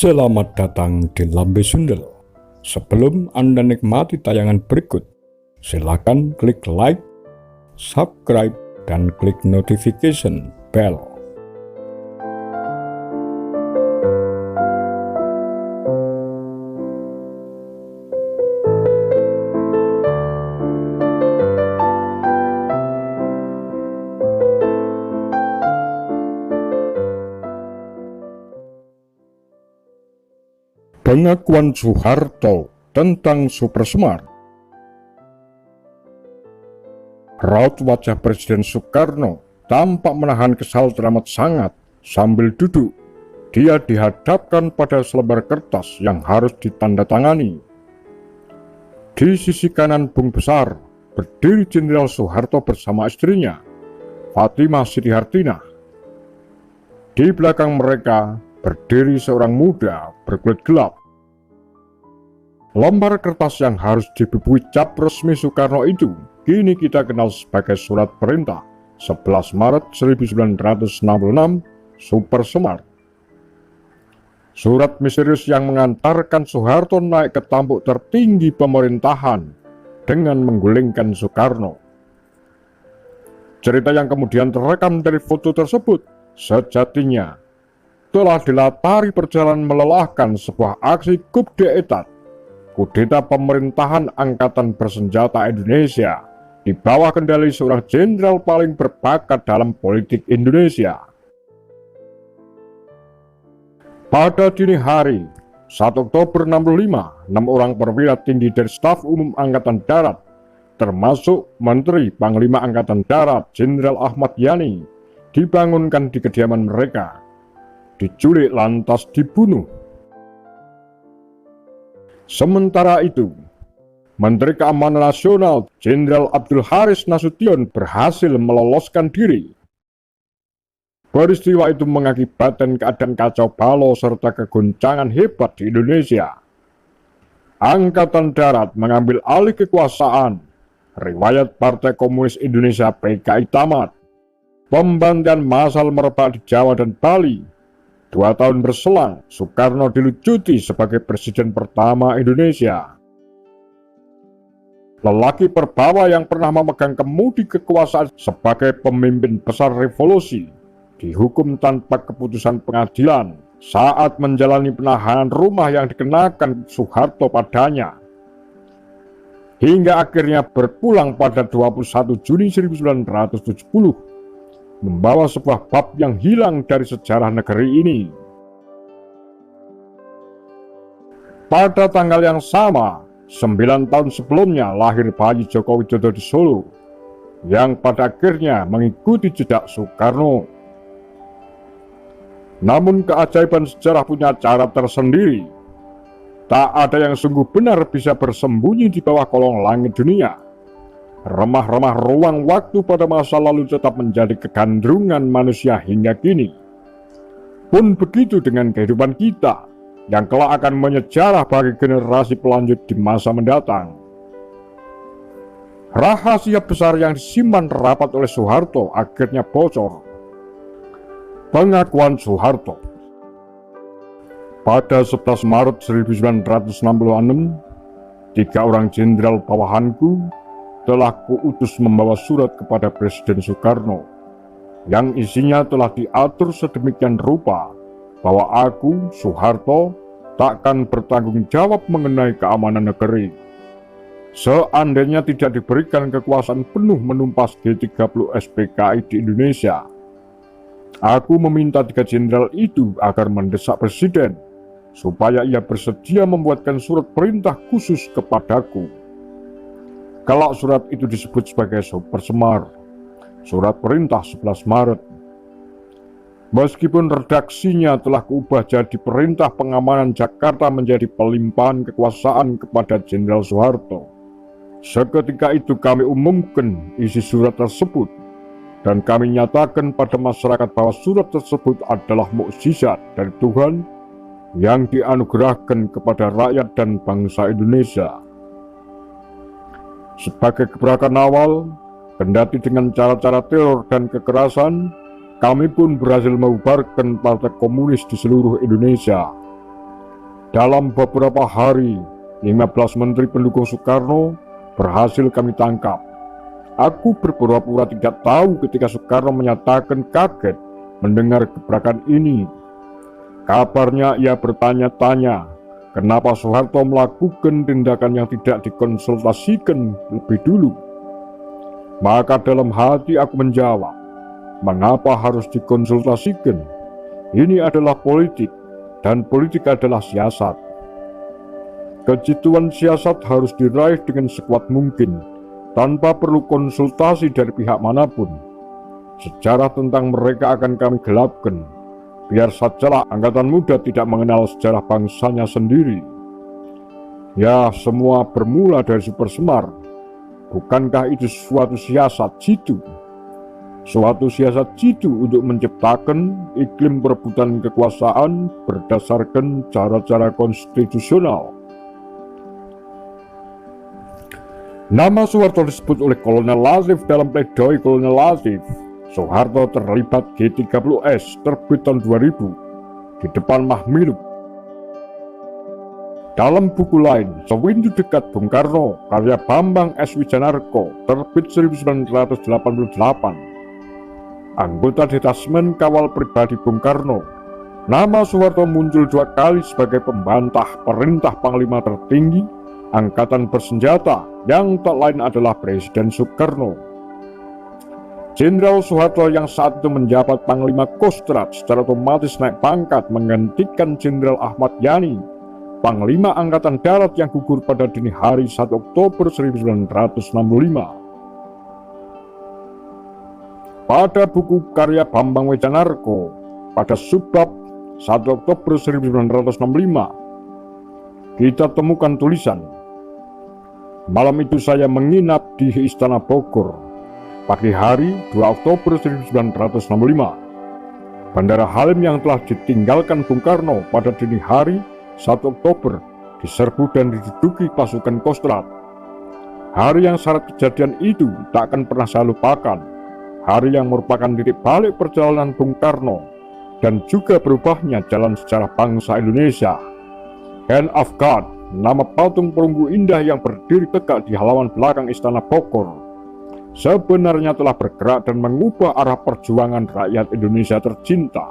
Selamat datang di Lambe Sundel. Sebelum Anda nikmati tayangan berikut, silakan klik like, subscribe, dan klik notification bell. Pengakuan Soeharto tentang Supersmart. Raut wajah Presiden Soekarno tampak menahan kesal teramat sangat. Sambil duduk, dia dihadapkan pada selebar kertas yang harus ditandatangani. Di sisi kanan Bung Besar berdiri Jenderal Soeharto bersama istrinya, Fatimah Siti Hartinah. Di belakang mereka berdiri seorang muda berkulit gelap. Lembar kertas yang harus dibubui cap resmi Soekarno itu kini kita kenal sebagai Surat Perintah 11 Maret 1966 Supersmart. Surat misterius yang mengantarkan Soeharto naik ke tampuk tertinggi pemerintahan dengan menggulingkan Soekarno. Cerita yang kemudian terekam dari foto tersebut sejatinya telah dilatari perjalanan melelahkan sebuah aksi coup d'etat, kudeta pemerintahan Angkatan Bersenjata Indonesia di bawah kendali seorang jenderal paling berbakat dalam politik Indonesia. Pada dini hari 1 Oktober 65, 6 orang perwira tinggi dari Staf Umum Angkatan Darat, termasuk Menteri Panglima Angkatan Darat Jenderal Ahmad Yani, dibangunkan di kediaman mereka, diculik lantas dibunuh. Sementara itu, Menteri Keamanan Nasional Jenderal Abdul Haris Nasution berhasil meloloskan diri. Peristiwa itu mengakibatkan keadaan kacau balau serta kegoncangan hebat di Indonesia. Angkatan Darat mengambil alih kekuasaan. Riwayat Partai Komunis Indonesia PKI tamat. Pembantaian massal merebak di Jawa dan Bali. 2 tahun berselang, Soekarno dilucuti sebagai presiden pertama Indonesia. Lelaki perbawa yang pernah memegang kemudi kekuasaan sebagai pemimpin besar revolusi dihukum tanpa keputusan pengadilan saat menjalani penahanan rumah yang dikenakan Soeharto padanya. Hingga akhirnya berpulang pada 21 Juni 1970. Membawa sebuah bab yang hilang dari sejarah negeri ini. Pada tanggal yang sama, 9 tahun sebelumnya lahir bayi Joko Widodo di Solo, yang pada akhirnya mengikuti jejak Soekarno. Namun keajaiban sejarah punya cara tersendiri. Tak ada yang sungguh benar bisa bersembunyi di bawah kolong langit dunia. Remah-remah ruang waktu pada masa lalu tetap menjadi kegandrungan manusia hingga kini. Pun begitu dengan kehidupan kita, yang kelak akan menyejarah bagi generasi pelanjut di masa mendatang. Rahasia besar yang disimpan rapat oleh Soeharto akhirnya bocor. Pengakuan Soeharto. Pada 11 Maret 1966, 3 orang jenderal bawahanku telah kuutus membawa surat kepada Presiden Soekarno yang isinya telah diatur sedemikian rupa bahwa aku, Soeharto, takkan bertanggung jawab mengenai keamanan negeri. Seandainya tidak diberikan kekuasaan penuh menumpas G30 SPKI di Indonesia. Aku meminta 3 jenderal itu agar mendesak Presiden supaya ia bersedia membuatkan surat perintah khusus kepadaku. Kelak surat itu disebut sebagai Supersmart, Surat Perintah 11 Maret. Meskipun redaksinya telah kuubah jadi Perintah Pengamanan Jakarta menjadi pelimpahan kekuasaan kepada Jenderal Soeharto. Seketika itu kami umumkan isi surat tersebut, dan kami nyatakan pada masyarakat bahwa surat tersebut adalah mukjizat dari Tuhan yang dianugerahkan kepada rakyat dan bangsa Indonesia. Sebagai gebrakan awal, kendati dengan cara-cara teror dan kekerasan, kami pun berhasil membubarkan Partai Komunis di seluruh Indonesia. Dalam beberapa hari, 15 menteri pendukung Soekarno berhasil kami tangkap. Aku berpura-pura tidak tahu ketika Soekarno menyatakan kaget mendengar gebrakan ini. Kabarnya ia bertanya-tanya kenapa Soeharto melakukan tindakan yang tidak dikonsultasikan lebih dulu. Maka dalam hati aku menjawab, mengapa harus dikonsultasikan? Ini adalah politik, dan politik adalah siasat. Kejituan siasat harus diraih dengan sekuat mungkin, tanpa perlu konsultasi dari pihak manapun. Sejarah tentang mereka akan kami gelapkan. Biar sajalah angkatan muda tidak mengenal sejarah bangsanya sendiri. Ya, semua bermula dari Super Semar. Bukankah itu suatu siasat jitu? Suatu siasat jitu untuk menciptakan iklim perebutan kekuasaan berdasarkan cara-cara konstitusional. Nama Soeharto disebut oleh Kolonel Latif dalam pledoi Kolonel Latif. Soeharto terlibat G30S terbit tahun 2000 di depan Mahmilub. Dalam buku lain, Sewindu Dekat Bung Karno, karya Bambang S. Wijanarko, terbit 1988. Anggota detasmen kawal pribadi Bung Karno, nama Soeharto muncul 2 kali sebagai pembantah perintah Panglima tertinggi Angkatan Bersenjata yang tak lain adalah Presiden Soekarno. Jenderal Soeharto yang saat itu menjabat Panglima Kostrad secara otomatis naik pangkat menggantikan Jenderal Ahmad Yani, Panglima Angkatan Darat yang gugur pada dini hari 1 Oktober 1965. Pada buku karya Bambang Wijanarko, pada subbab 1 Oktober 1965, kita temukan tulisan, malam itu saya menginap di Istana Bogor. Pagi hari 2 Oktober 1965, Bandara Halim yang telah ditinggalkan Bung Karno pada dini hari 1 Oktober diserbu dan diduduki pasukan Kostrad. Hari yang syarat kejadian itu tak akan pernah saya lupakan. Hari yang merupakan titik balik perjalanan Bung Karno dan juga berubahnya jalan sejarah bangsa Indonesia. Hand of God, nama patung perunggu indah yang berdiri tegak di halaman belakang Istana Bogor, sebenarnya telah bergerak dan mengubah arah perjuangan rakyat Indonesia tercinta.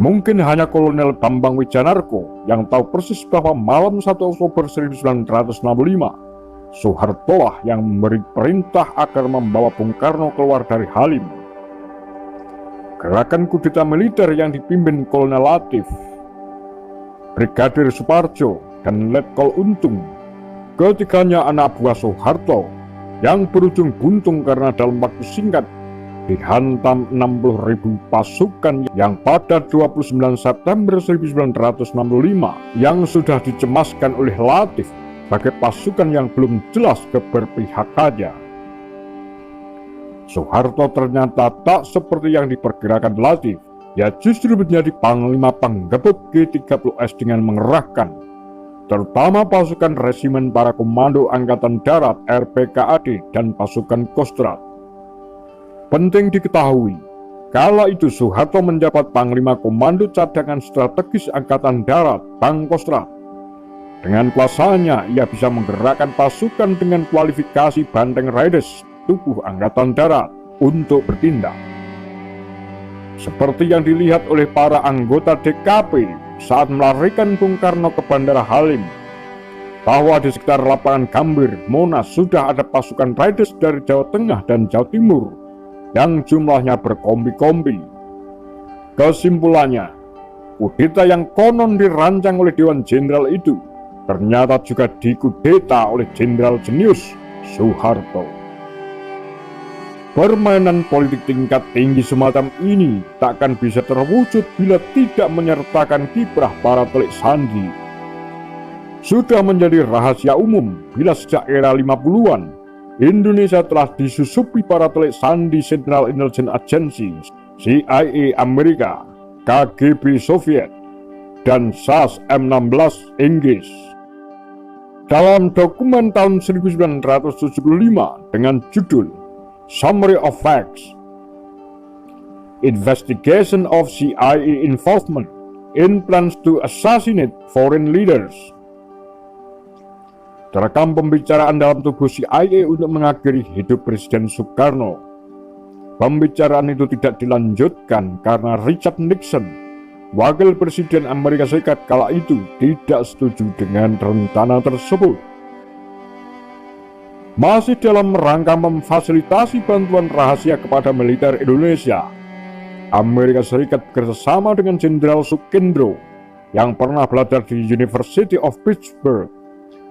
Mungkin hanya Kolonel Bambang Wijanarko yang tahu persis bahwa malam 1 Oktober 1965, Soeharto lah yang memberi perintah agar membawa Bung Karno keluar dari Halim. Gerakan kudeta militer yang dipimpin Kolonel Latif, Brigadir Suparjo, dan Letkol Untung, ketiganya anak buah Soeharto, yang berujung buntung karena dalam waktu singkat dihantam 60.000 pasukan yang pada 29 September 1965 yang sudah dicemaskan oleh Latif sebagai pasukan yang belum jelas keberpihakannya. Soeharto ternyata tak seperti yang diperkirakan Latif. Ia justru menjadi Panglima penggebuk G30S dengan mengerahkan terutama pasukan resimen para komando Angkatan Darat RPKAD dan pasukan Kostrad. Penting diketahui, kala itu Soeharto menjabat Panglima Komando Cadangan Strategis Angkatan Darat Pangkostrad. Dengan kuasanya, ia bisa menggerakkan pasukan dengan kualifikasi Banteng Riders tubuh Angkatan Darat untuk bertindak. Seperti yang dilihat oleh para anggota DKP saat melarikan Bung Karno ke Bandara Halim, bahwa di sekitar lapangan Gambir, Monas sudah ada pasukan Riders dari Jawa Tengah dan Jawa Timur yang jumlahnya berkombi-kombi. Kesimpulannya, kudeta yang konon dirancang oleh Dewan Jenderal itu ternyata juga dikudeta oleh Jenderal jenius Soeharto. Permainan politik tingkat tinggi semacam ini takkan bisa terwujud bila tidak menyertakan kiprah para telik sandi. Sudah menjadi rahasia umum bila sejak era 50-an Indonesia telah disusupi para telik sandi Central Intelligence Agency, CIA Amerika, KGB Soviet, dan SAS M16 Inggris. Dalam dokumen tahun 1975 dengan judul Summary of Facts, Investigation of CIA Involvement in plans to assassinate foreign leaders. Terekam pembicaraan dalam tubuh CIA untuk mengakhiri hidup Presiden Soekarno. Pembicaraan itu tidak dilanjutkan karena Richard Nixon, wakil Presiden Amerika Serikat kala itu, tidak setuju dengan rencana tersebut. Masih dalam rangka memfasilitasi bantuan rahasia kepada militer Indonesia, Amerika Serikat bekerjasama dengan Jenderal Sukendro yang pernah belajar di University of Pittsburgh,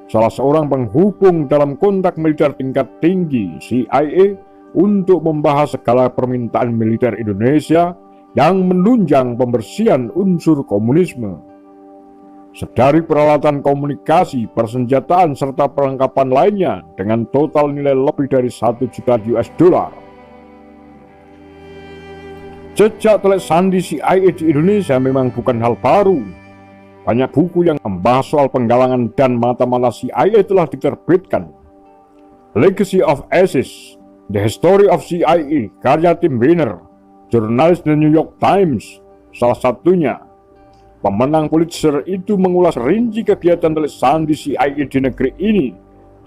salah seorang penghubung dalam kontak militer tingkat tinggi CIA, untuk membahas segala permintaan militer Indonesia yang menunjang pembersihan unsur komunisme. Sedari peralatan komunikasi, persenjataan, serta perlengkapan lainnya dengan total nilai lebih dari 1 juta US dollar. Jejak telik sandi CIA di Indonesia memang bukan hal baru. Banyak buku yang membahas soal penggalangan dan mata-mata CIA telah diterbitkan. Legacy of ISIS, The History of CIA, karya Tim Weiner, jurnalis The New York Times, salah satunya. Pemenang Pulitzer itu mengulas rinci kegiatan telik sandi CIA di negeri ini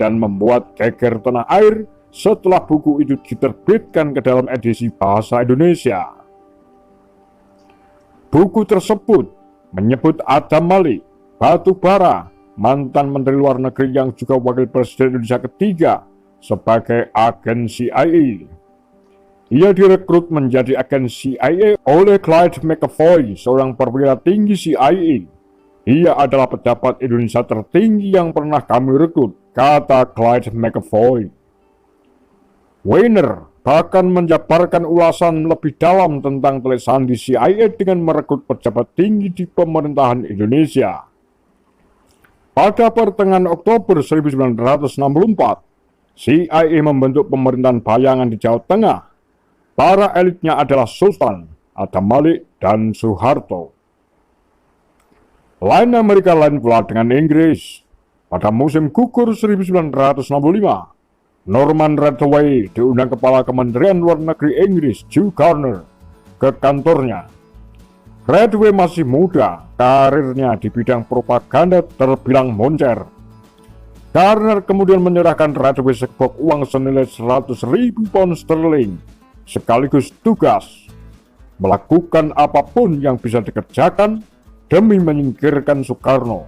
dan membuat geger tanah air setelah buku itu diterbitkan ke dalam edisi bahasa Indonesia. Buku tersebut menyebut Adam Malik, batu bara, mantan Menteri Luar Negeri yang juga Wakil Presiden Indonesia ketiga, sebagai agen CIA. Ia direkrut menjadi agen CIA oleh Clyde McAvoy, seorang perwira tinggi CIA. Ia adalah pejabat Indonesia tertinggi yang pernah kami rekrut, kata Clyde McAvoy. Weiner bahkan menjabarkan ulasan lebih dalam tentang telik sandi CIA dengan merekrut pejabat tinggi di pemerintahan Indonesia. Pada pertengahan Oktober 1964, CIA membentuk pemerintahan bayangan di Jawa Tengah. Para elitnya adalah Sultan, Adam Malik, dan Soeharto. Lain Amerika lain pula dengan Inggris. Pada musim gugur 1965, Norman Redway diundang Kepala Kementerian Luar Negeri Inggris, Joe Garner, ke kantornya. Redway masih muda, karirnya di bidang propaganda terbilang moncer. Garner kemudian menyerahkan Redway sebuah uang senilai 100.000 pound sterling, sekaligus tugas melakukan apapun yang bisa dikerjakan demi menyingkirkan Soekarno.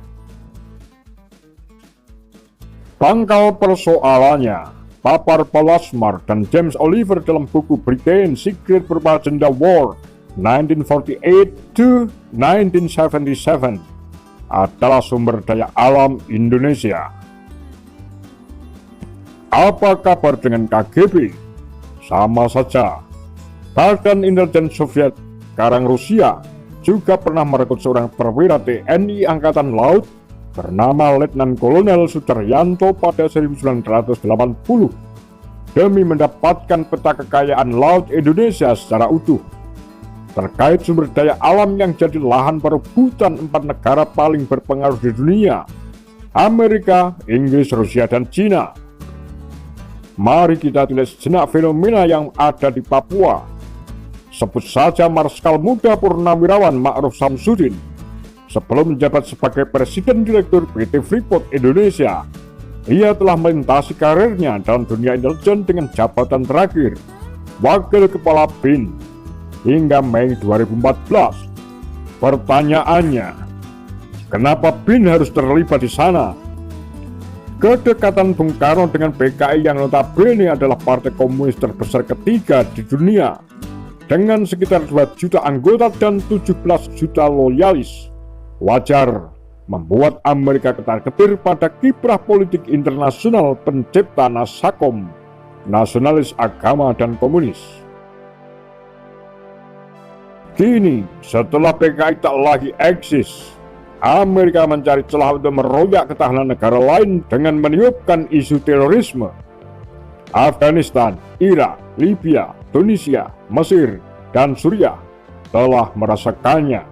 Pangkal persoalannya, papar Paul Asmar dan James Oliver dalam buku Britain Secret Propaganda War 1948 to 1977 adalah sumber daya alam Indonesia. Apa kabar dengan KGB? Sama saja. Badan Intelijen Soviet, sekarang Rusia, juga pernah merekrut seorang perwira TNI Angkatan Laut bernama Letnan Kolonel Sudaryanto pada 1980 demi mendapatkan peta kekayaan laut Indonesia secara utuh. Terkait sumber daya alam yang jadi lahan perebutan 4 negara paling berpengaruh di dunia, Amerika, Inggris, Rusia, dan Cina. Mari kita tulis sejenak fenomena yang ada di Papua. Sebut saja Marskal Muda Purnawirawan Ma'ruf Samsudin. Sebelum menjabat sebagai Presiden Direktur PT Freeport Indonesia, ia telah melintasi karirnya dalam dunia intelijen dengan jabatan terakhir Wakil Kepala BIN hingga Mei 2014. Pertanyaannya, kenapa BIN harus terlibat di sana? Kedekatan Bung Karno dengan PKI yang notabene adalah partai komunis terbesar ketiga di dunia, dengan sekitar 2 juta anggota dan 17 juta loyalis, wajar membuat Amerika ketar-ketir pada kiprah politik internasional pencipta Nasakom, nasionalis agama dan komunis. Kini, setelah PKI tak lagi eksis, Amerika mencari celah untuk meroyak ketahanan negara lain dengan meniupkan isu terorisme. Afghanistan, Irak, Libya, Tunisia, Mesir, dan Suriah telah merasakannya.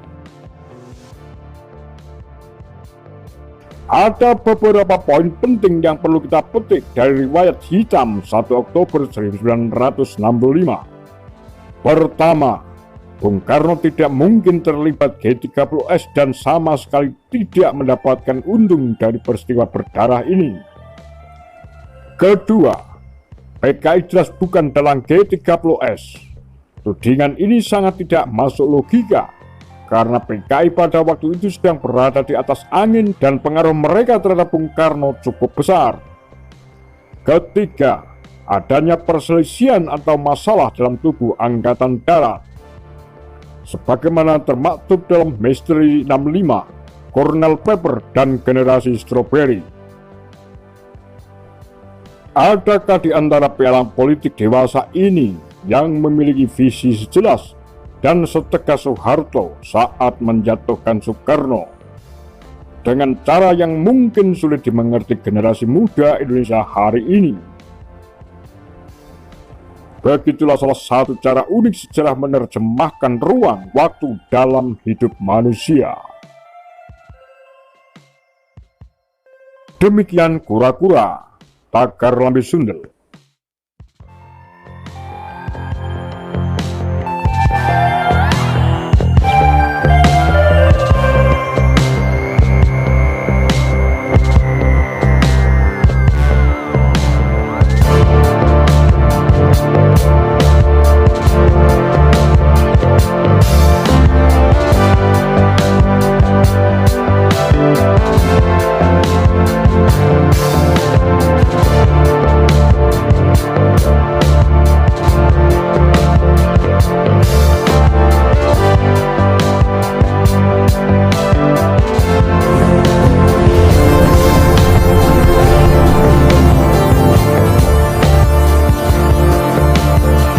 Ada beberapa poin penting yang perlu kita petik dari riwayat hitam 1 Oktober 1965. Pertama, Bung Karno tidak mungkin terlibat G30S dan sama sekali tidak mendapatkan untung dari peristiwa berdarah ini. Kedua, PKI jelas bukan dalam G30S. Tudingan ini sangat tidak masuk logika, karena PKI pada waktu itu sedang berada di atas angin dan pengaruh mereka terhadap Bung Karno cukup besar. Ketiga, adanya perselisihan atau masalah dalam tubuh Angkatan Darat. Sebagaimana termaktub dalam Misteri 65, Colonel Pepper dan Generasi Strawberry. Adakah di antara pialang politik dewasa ini yang memiliki visi sejelas dan setegas Soeharto saat menjatuhkan Soekarno dengan cara yang mungkin sulit dimengerti generasi muda Indonesia hari ini? Begitulah salah satu cara unik sejarah menerjemahkan ruang waktu dalam hidup manusia. Demikian kura-kura, tagar lambe sundel.